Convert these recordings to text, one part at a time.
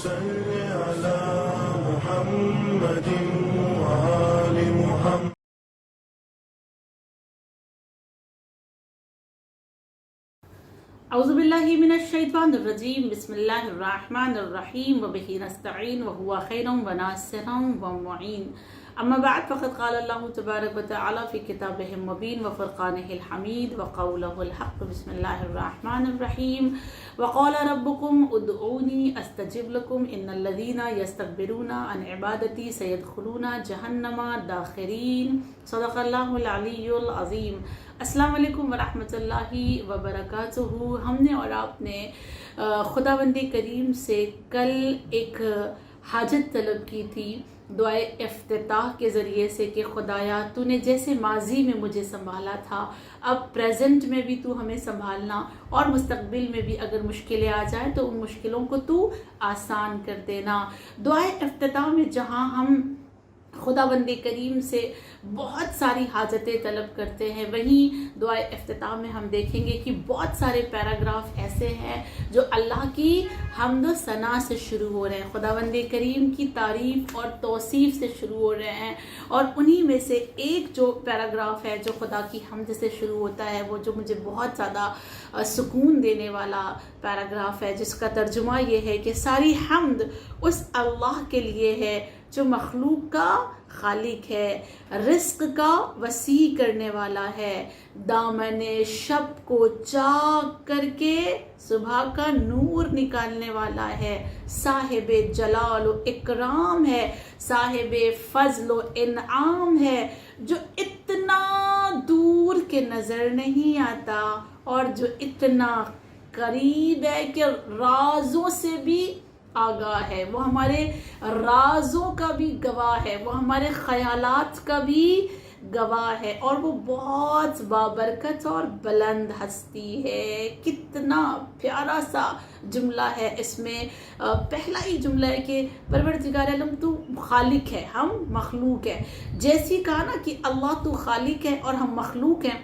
صل على محمد وآل محمد. اعوذ باللہ من الشیطان الرجیم بسم اللہ الرحمن الرحیم وبہ نستعین وہو خیر وناصر ومعین. اما بعد فقد قال اللہ تبارک وتعالی فی کتابہ المبین وفرقانہ الحمید وقولہ الحق. بسم اللہ الرحمن الرحیم. وقال ربکم ادعونی استجب لکم ان الذین یستکبرون عن عبادتی سیدخلون جہنم داخرین. صدق اللہ العلی العظیم. السلام علیکم ورحمۃ اللہ وبرکاتہ. ہم نے اور آپ نے خداوند کریم سے کل ایک حاجت طلب کی تھی دعائے افتتاح کے ذریعے سے کہ خدایا تو نے جیسے ماضی میں مجھے سنبھالا تھا اب پریزنٹ میں بھی تو ہمیں سنبھالنا اور مستقبل میں بھی اگر مشکلیں آ جائیں تو ان مشکلوں کو تو آسان کر دینا. دعائے افتتاح میں جہاں ہم خداوند کریم سے بہت ساری حاجتیں طلب کرتے ہیں وہیں دعائے افتتاح میں ہم دیکھیں گے کہ بہت سارے پیراگراف ایسے ہیں جو اللہ کی حمد و ثنا سے شروع ہو رہے ہیں, خداوند کریم کی تعریف اور توصیف سے شروع ہو رہے ہیں. اور انہی میں سے ایک جو پیراگراف ہے جو خدا کی حمد سے شروع ہوتا ہے وہ جو مجھے بہت زیادہ سکون دینے والا پیراگراف ہے جس کا ترجمہ یہ ہے کہ ساری حمد اس اللہ کے لیے ہے جو مخلوق کا خالق ہے, رزق کا وسیع کرنے والا ہے, دامن شب کو چاک کر کے صبح کا نور نکالنے والا ہے, صاحب جلال و اکرام ہے, صاحب فضل و انعام ہے, جو اتنا دور کے نظر نہیں آتا اور جو اتنا قریب ہے کہ رازوں سے بھی آگاہ ہے. وہ ہمارے رازوں کا بھی گواہ ہے, وہ ہمارے خیالات کا بھی گواہ ہے, اور وہ بہت بابرکت اور بلند ہستی ہے. کتنا پیارا سا جملہ ہے اس میں. پہلا ہی جملہ ہے کہ پروردگار عالم تو خالق ہے, ہم مخلوق ہیں. جیسی کہا نا کہ اللہ تو خالق ہے اور ہم مخلوق ہیں,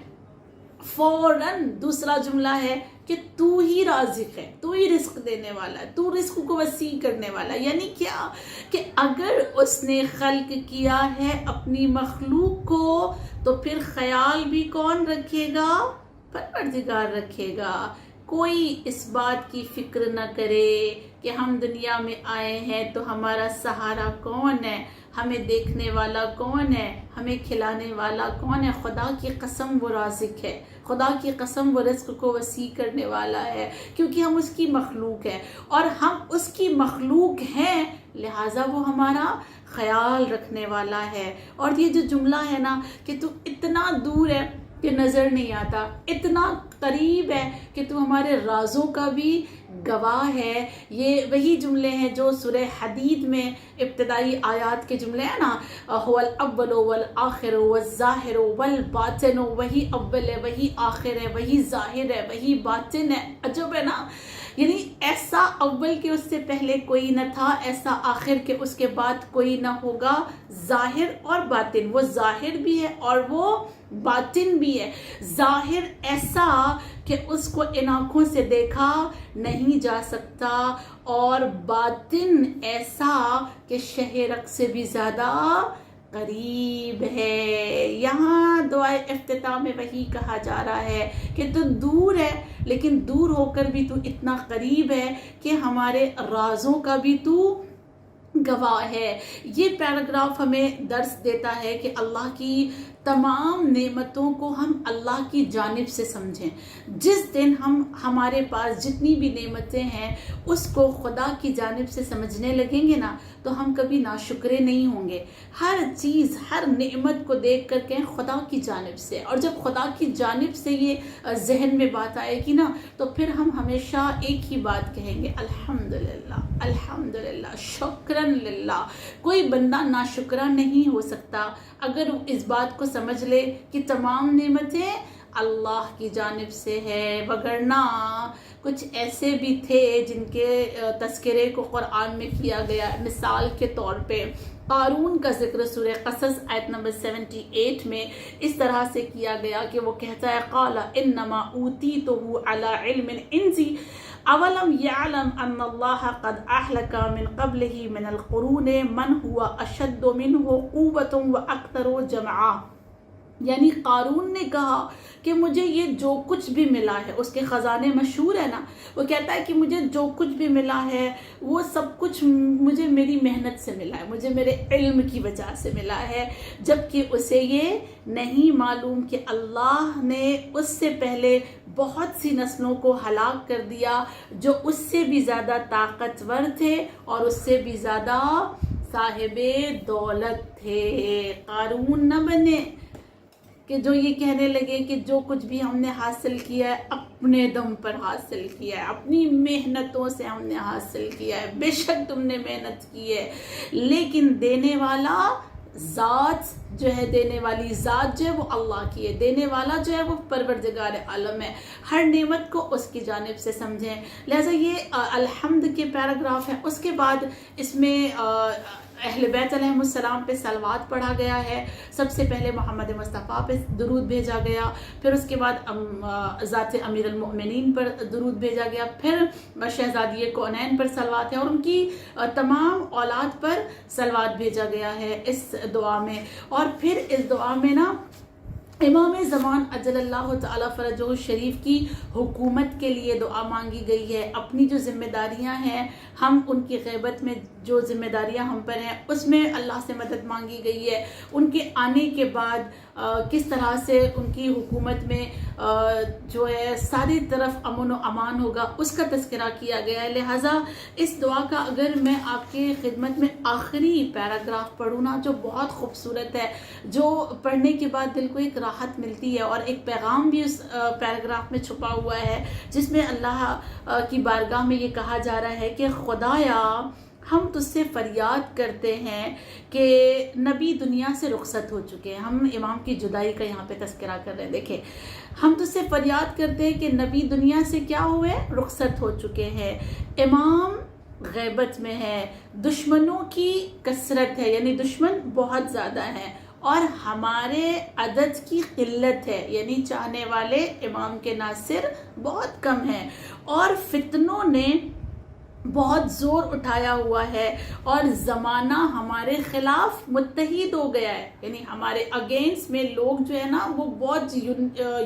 فوراً دوسرا جملہ ہے کہ تو ہی رازق ہے, تو ہی رزق دینے والا ہے, تو رزق کو وسیع کرنے والا ہے. یعنی کیا کہ اگر اس نے خلق کیا ہے اپنی مخلوق کو تو پھر خیال بھی کون رکھے گا؟ پروردگار رکھے گا. کوئی اس بات کی فکر نہ کرے کہ ہم دنیا میں آئے ہیں تو ہمارا سہارا کون ہے, ہمیں دیکھنے والا کون ہے, ہمیں کھلانے والا کون ہے. خدا کی قسم وہ رازق ہے, خدا کی قسم وہ رزق کو وسیع کرنے والا ہے, کیونکہ ہم اس کی مخلوق ہیں اور ہم اس کی مخلوق ہیں, لہٰذا وہ ہمارا خیال رکھنے والا ہے. اور یہ جو جملہ ہے نا کہ تو اتنا دور ہے کہ نظر نہیں آتا, اتنا قریب ہے کہ تو ہمارے رازوں کا بھی گواہ ہے. یہ وہی جملے ہیں جو سورہ حدید میں ابتدائی آیات کے جملے ہیں نا, هو الاول والآخر والظاہر والباطن. وہی اول ہے, وہی آخر ہے, وہی ظاہر ہے, وہی باطن ہے. عجب ہے نا, یعنی ایسا اول کے اس سے پہلے کوئی نہ تھا, ایسا آخر کے اس کے بعد کوئی نہ ہوگا. ظاہر اور باطن, وہ ظاہر بھی ہے اور وہ باطن بھی ہے. ظاہر ایسا کہ اس کو ان آنکھوں سے دیکھا نہیں جا سکتا, اور باطن ایسا کہ شہرک سے بھی زیادہ قریب ہے. یہاں دعائے افتتاح میں وہی کہا جا رہا ہے کہ تو دور ہے لیکن دور ہو کر بھی تو اتنا قریب ہے کہ ہمارے رازوں کا بھی تو گواہ ہے. یہ پیراگراف ہمیں درس دیتا ہے کہ اللہ کی تمام نعمتوں کو ہم اللہ کی جانب سے سمجھیں. جس دن ہمارے پاس جتنی بھی نعمتیں ہیں اس کو خدا کی جانب سے سمجھنے لگیں گے نا تو ہم کبھی ناشکرے نہیں ہوں گے. ہر چیز, ہر نعمت کو دیکھ کر کہیں خدا کی جانب سے, اور جب خدا کی جانب سے یہ ذہن میں بات آئے گی نا تو پھر ہم ہمیشہ ایک ہی بات کہیں گے, الحمدللہ الحمدللہ شکرن للہ. کوئی بندہ ناشکرہ نہیں ہو سکتا اگر وہ اس بات کو سمجھ لے کہ تمام نعمتیں اللہ کی جانب سے ہے. وگرنہ کچھ ایسے بھی تھے جن کے تذکرے کو قرآن میں کیا گیا. مثال کے طور پہ قارون کا ذکر سورہ قصص آیت نمبر 78 میں اس طرح سے کیا گیا کہ وہ کہتا ہے قال انما اوتیتہ علی علم عندی. اولم یعلم ان اللہ قد اہلک من قبلہ من القرون من هو اشد منہ قوۃ واکثر جمعا. یعنی قارون نے کہا کہ مجھے یہ جو کچھ بھی ملا ہے، اس کے خزانے مشہور ہے نا، وہ کہتا ہے کہ مجھے جو کچھ بھی ملا ہے وہ سب کچھ مجھے میری محنت سے ملا ہے، مجھے میرے علم کی وجہ سے ملا ہے، جبکہ اسے یہ نہیں معلوم کہ اللہ نے اس سے پہلے بہت سی نسلوں کو ہلاک کر دیا جو اس سے بھی زیادہ طاقتور تھے اور اس سے بھی زیادہ صاحب دولت تھے. قارون نہ بنے کہ جو یہ کہنے لگے کہ جو کچھ بھی ہم نے حاصل کیا ہے اپنے دم پر حاصل کیا ہے، اپنی محنتوں سے ہم نے حاصل کیا ہے. بے شک تم نے محنت کی ہے، لیکن دینے والا ذات جو ہے، دینے والی ذات جو ہے وہ اللہ کی ہے، دینے والا جو ہے وہ پروردگار عالم ہے. ہر نعمت کو اس کی جانب سے سمجھیں. لہٰذا یہ الحمد کے پیراگراف ہیں. اس کے بعد اس میں اہل بیت علیہ السلام پہ صلوات پڑھا گیا ہے. سب سے پہلے محمد مصطفیٰ پہ درود بھیجا گیا، پھر اس کے بعد ذات امیر المؤمنین پر درود بھیجا گیا، پھر شہزادی کونین پر صلوات ہے، اور ان کی تمام اولاد پر صلوات بھیجا گیا ہے اس دعا میں. اور پھر اس دعا میں نا امام زمان اجل اللہ تعالی فرجہ الشریف کی حکومت کے لیے دعا مانگی گئی ہے. اپنی جو ذمہ داریاں ہیں، ہم ان کی غیبت میں جو ذمہ داریاں ہم پر ہیں اس میں اللہ سے مدد مانگی گئی ہے. ان کے آنے کے بعد کس طرح سے ان کی حکومت میں جو ہے ساری طرف امن و امان ہوگا، اس کا تذکرہ کیا گیا ہے. لہٰذا اس دعا کا اگر میں آپ کی خدمت میں آخری پیراگراف پڑھوں نا، جو بہت خوبصورت ہے، جو پڑھنے کے بعد دل کو ایک راحت ملتی ہے، اور ایک پیغام بھی اس پیراگراف میں چھپا ہوا ہے، جس میں اللہ کی بارگاہ میں یہ کہا جا رہا ہے کہ خدایا ہم تجھ سے فریاد کرتے ہیں کہ نبی دنیا سے رخصت ہو چکے ہیں. ہم امام کی جدائی کا یہاں پہ تذکرہ کر رہے ہیں. دیکھیں، ہم تجھ سے فریاد کرتے ہیں کہ نبی دنیا سے کیا ہوئے، رخصت ہو چکے ہیں. امام غیبت میں ہے، دشمنوں کی کثرت ہے، یعنی دشمن بہت زیادہ ہیں، اور ہمارے عدد کی قلت ہے، یعنی چاہنے والے امام کے ناصر بہت کم ہیں، اور فتنوں نے بہت زور اٹھایا ہوا ہے، اور زمانہ ہمارے خلاف متحد ہو گیا ہے. یعنی ہمارے اگینسٹ میں لوگ جو ہے نا وہ بہت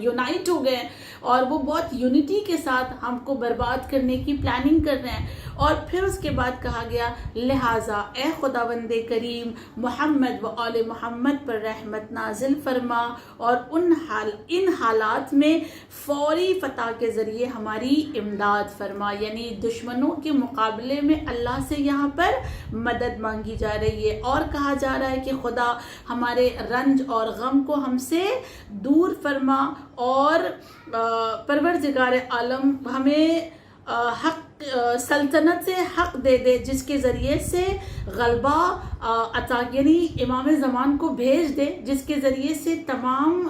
یونائٹ ہو گئے ہیں، اور وہ بہت یونٹی کے ساتھ ہم کو برباد کرنے کی پلاننگ کر رہے ہیں. اور پھر اس کے بعد کہا گیا لہٰذا اے خداوند کریم محمد و آل محمد پر رحمت نازل فرما، اور ان حالات میں فوری فتح کے ذریعے ہماری امداد فرما. یعنی دشمنوں کے مقابلے میں اللہ سے یہاں پر مدد مانگی جا رہی ہے، اور کہا جا رہا ہے کہ خدا ہمارے رنج اور غم کو ہم سے دور فرما، اور پروردگار عالم ہمیں حق سلطنت سے حق دے دے، جس کے ذریعے سے غلبہ عطا، یعنی امام زمان کو بھیج دے جس کے ذریعے سے تمام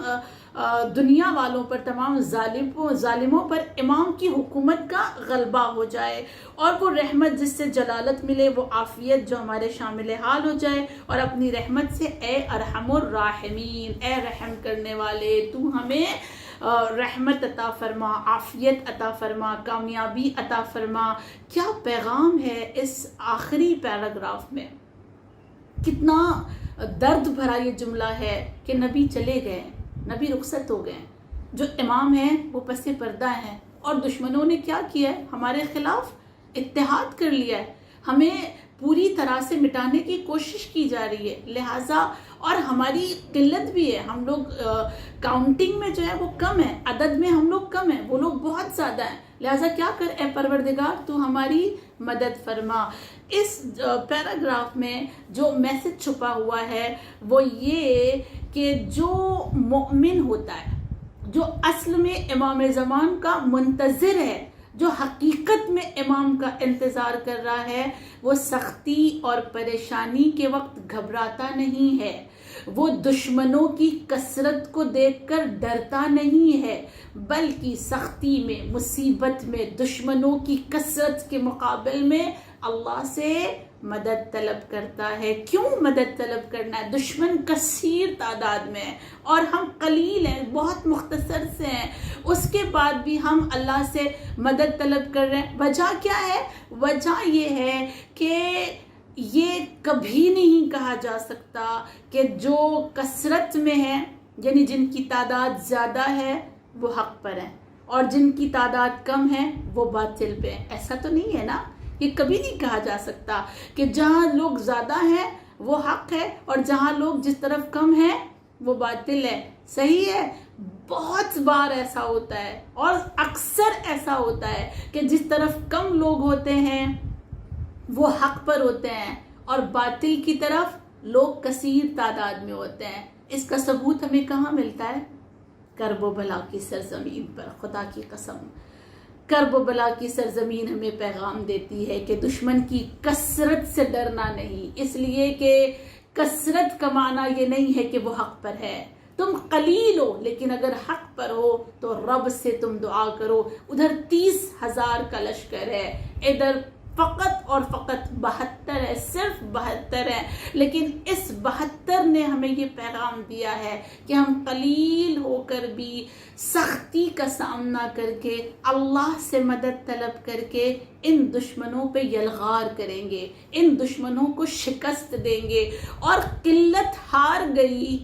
دنیا والوں پر، تمام ظالموں پر امام کی حکومت کا غلبہ ہو جائے، اور وہ رحمت جس سے جلالت ملے، وہ عافیت جو ہمارے شامل حال ہو جائے. اور اپنی رحمت سے اے ارحم الراحمین، اے رحم کرنے والے، تو ہمیں رحمت عطا فرما، عافیت عطا فرما، کامیابی عطا فرما. کیا پیغام ہے اس آخری پیراگراف میں! کتنا درد بھرا یہ جملہ ہے کہ نبی چلے گئے، نبی رخصت ہو گئے، جو امام ہیں وہ پس پردہ ہیں، اور دشمنوں نے کیا کیا ہے، ہمارے خلاف اتحاد کر لیا ہے، ہمیں پوری طرح سے مٹانے کی کوشش کی جا رہی ہے. لہٰذا اور ہماری قلت بھی ہے، ہم لوگ کاؤنٹنگ میں جو ہے وہ کم ہے، عدد میں ہم لوگ کم ہیں، وہ لوگ بہت زیادہ ہیں. لہٰذا کیا کر اے پروردگار تو ہماری مدد فرما. اس پیراگراف میں جو میسج چھپا ہوا ہے وہ یہ کہ جو مومن ہوتا ہے، جو اصل میں امام زمان کا منتظر ہے، جو حقیقت میں امام کا انتظار کر رہا ہے، وہ سختی اور پریشانی کے وقت گھبراتا نہیں ہے، وہ دشمنوں کی کثرت کو دیکھ کر ڈرتا نہیں ہے، بلکہ سختی میں، مصیبت میں، دشمنوں کی کثرت کے مقابل میں اللہ سے مدد طلب کرتا ہے. کیوں مدد طلب کرنا ہے؟ دشمن کثیر تعداد میں ہے اور ہم قلیل ہیں، بہت مختصر سے ہیں، اس کے بعد بھی ہم اللہ سے مدد طلب کر رہے ہیں. وجہ کیا ہے؟ وجہ یہ ہے کہ یہ کبھی نہیں کہا جا سکتا کہ جو کثرت میں ہے، یعنی جن کی تعداد زیادہ ہے وہ حق پر ہیں اور جن کی تعداد کم ہے وہ باطل پہ ہیں. ایسا تو نہیں ہے نا، یہ کبھی نہیں کہا جا سکتا کہ جہاں لوگ زیادہ ہیں وہ حق ہے اور جہاں لوگ جس طرف کم ہیں وہ باطل ہے. صحیح ہے، بہت بار ایسا ہوتا ہے اور اکثر ایسا ہوتا ہے کہ جس طرف کم لوگ ہوتے ہیں وہ حق پر ہوتے ہیں اور باطل کی طرف لوگ کثیر تعداد میں ہوتے ہیں. اس کا ثبوت ہمیں کہاں ملتا ہے؟ کرب و بلا کی سرزمین پر. خدا کی قسم، کرب و بلا کی سرزمین ہمیں پیغام دیتی ہے کہ دشمن کی کثرت سے ڈرنا نہیں، اس لیے کہ کثرت کا معنی یہ نہیں ہے کہ وہ حق پر ہے. تم قلیل ہو لیکن اگر حق پر ہو تو رب سے تم دعا کرو. ادھر 30,000 کا لشکر ہے، ادھر فقط اور فقط 72 ہے، صرف 72 ہے. لیکن اس 72 نے ہمیں یہ پیغام دیا ہے کہ ہم قلیل ہو کر بھی سختی کا سامنا کر کے اللہ سے مدد طلب کر کے ان دشمنوں پہ یلغار کریں گے، ان دشمنوں کو شکست دیں گے. اور قلت ہار گئی،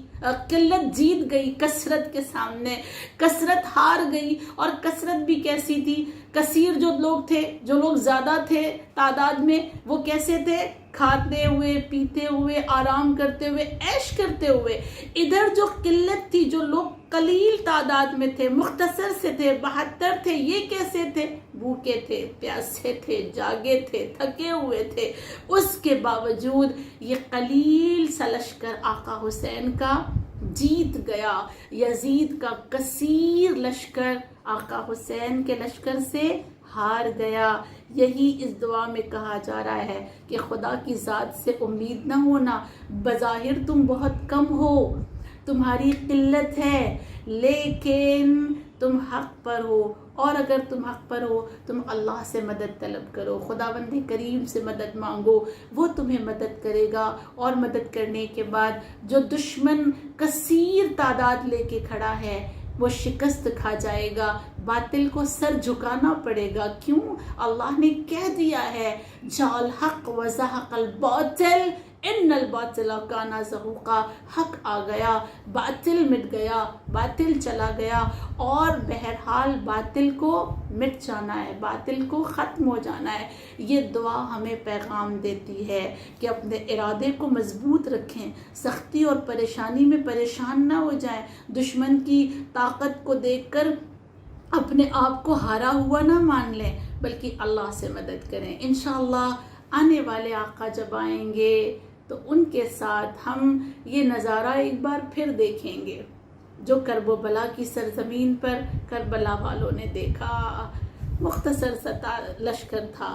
قلت جیت گئی کثرت کے سامنے، کثرت ہار گئی. اور کثرت بھی کیسی تھی؟ کثیر جو لوگ تھے، جو لوگ زیادہ تھے تعداد میں، وہ کیسے تھے؟ کھاتے ہوئے، پیتے ہوئے، آرام کرتے ہوئے، عیش کرتے ہوئے. ادھر جو قلت تھی، جو لوگ قلیل تعداد میں تھے، مختصر سے تھے، 72 تھے، یہ کیسے تھے؟ بھوکے تھے، پیاسے تھے، جاگے تھے، تھکے ہوئے تھے. اس کے باوجود یہ قلیل سا لشکر آقا حسین کا جیت گیا. یزید کا کثیر لشکر آقا حسین کے لشکر سے ہار گیا. یہی اس دعا میں کہا جا رہا ہے کہ خدا کی ذات سے امید نہ ہونا. بظاہر تم بہت کم ہو، تمہاری قلت ہے، لیکن تم حق پر ہو. اور اگر تم حق پر ہو تم اللہ سے مدد طلب کرو، خداوند کریم سے مدد مانگو، وہ تمہیں مدد کرے گا. اور مدد کرنے کے بعد جو دشمن کثیر تعداد لے کے کھڑا ہے وہ شکست کھا جائے گا. باطل کو سر جھکانا پڑے گا. کیوں؟ اللہ نے کہہ دیا ہے جال حق و زحق الباطل ان الباطل کان زہوقا. حق آ گیا، باطل مٹ گیا، باطل چلا گیا. اور بہرحال باطل کو مٹ جانا ہے، باطل کو ختم ہو جانا ہے. یہ دعا ہمیں پیغام دیتی ہے کہ اپنے ارادے کو مضبوط رکھیں، سختی اور پریشانی میں پریشان نہ ہو جائیں. دشمن کی طاقت کو دیکھ کر اپنے آپ کو ہارا ہوا نہ مان لیں، بلکہ اللہ سے مدد کریں. انشاءاللہ آنے والے آقا جب آئیں گے تو ان کے ساتھ ہم یہ نظارہ ایک بار پھر دیکھیں گے جو کرب و بلا کی سرزمین پر کربلا والوں نے دیکھا. مختصر سا لشکر تھا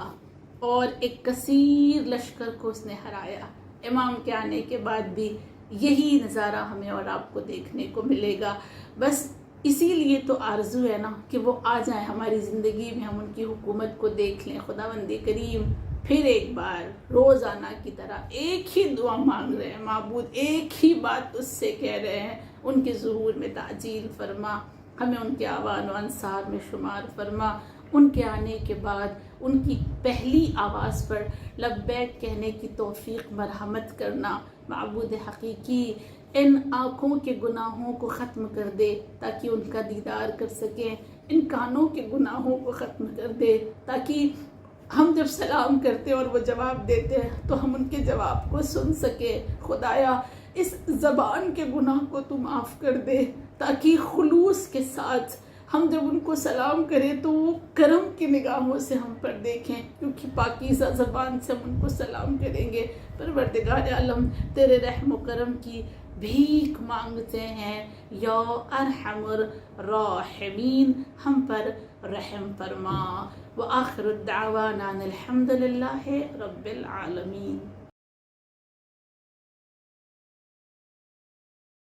اور ایک کثیر لشکر کو اس نے ہرایا. امام کے آنے کے بعد بھی یہی نظارہ ہمیں اور آپ کو دیکھنے کو ملے گا. بس اسی لیے تو آرزو ہے نا کہ وہ آ جائیں ہماری زندگی میں، ہم ان کی حکومت کو دیکھ لیں. خداوند کریم پھر ایک بار روزانہ کی طرح ایک ہی دعا مانگ رہے ہیں، معبود ایک ہی بات اس سے کہہ رہے ہیں، ان کے ظہور میں تعجیل فرما، ہمیں ان کے آوان و انصار میں شمار فرما. ان کے آنے کے بعد ان کی پہلی آواز پر لبیک کہنے کی توفیق مرحمت کرنا. معبود حقیقی ان آنکھوں کے گناہوں کو ختم کر دے تاکہ ان کا دیدار کر سکیں، ان کانوں کے گناہوں کو ختم کر دے تاکہ ہم جب سلام کرتے اور وہ جواب دیتے ہیں تو ہم ان کے جواب کو سن سکیں. خدایا اس زبان کے گناہ کو تو معاف کر دے تاکہ خلوص کے ساتھ ہم جب ان کو سلام کریں تو وہ کرم کی نگاہوں سے ہم پر دیکھیں، کیونکہ پاکیزہ زبان سے ہم ان کو سلام کریں گے. پروردگار عالم تیرے رحم و کرم کی بھیک مانگتے ہیں، یا ارحم الراحمین ہم پر رحم فرما. وآخر الدعوانا الحمد للہ رب العالمین.